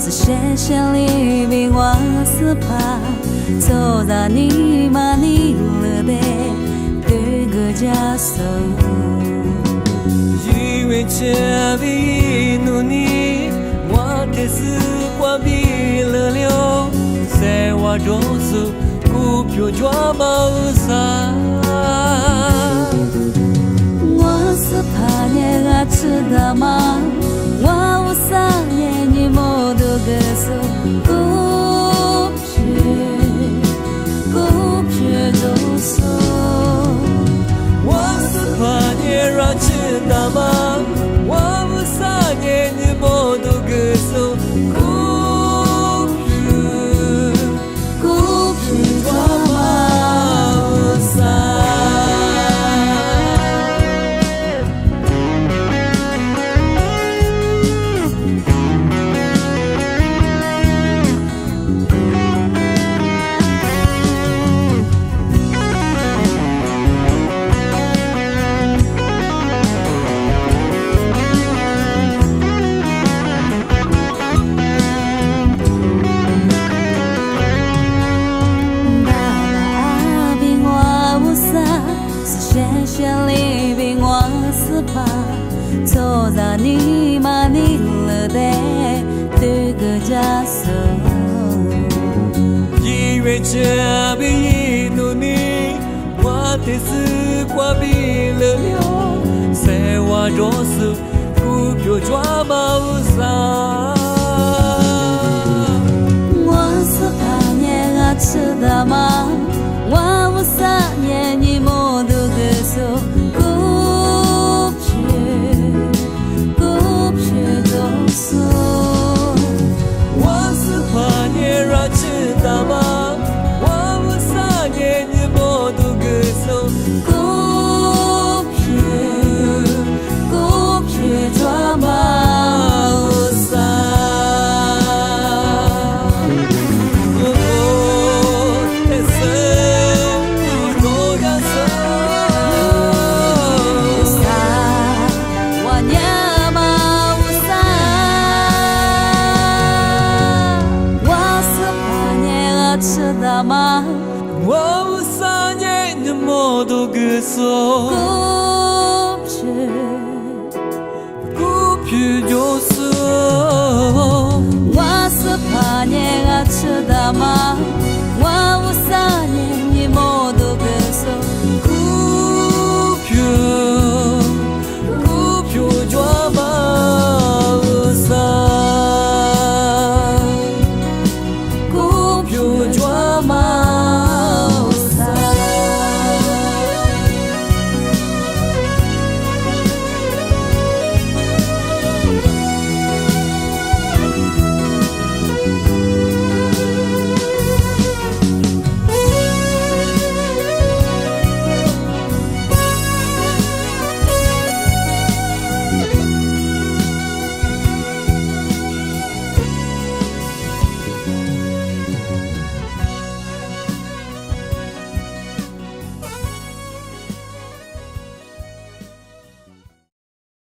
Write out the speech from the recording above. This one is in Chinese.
是谢谢你比我斯帕，走到你嘛你了的对个家手，因为这比努你，我的是我比了了，在我中是股票抓毛啥。我是怕你啊知道吗？我无啥年你莫都个手，股票都手。我是怕你让知道吗？我无啥年你莫都个手，股票抓毛啥。走到你嘛你了的对个家手，因为这比努你，我的是我比了了，在我中是股票抓毛啥。我是怕你啊知道吗？我无啥年你莫都个手。我是怕你让知道吗？我无啥年你莫都个手，股票抓毛啥？但是不敢说。我娘嘛无啥，我是怕你知道吗？我无啥年你莫都个手，股票就是我是怕你知道吗？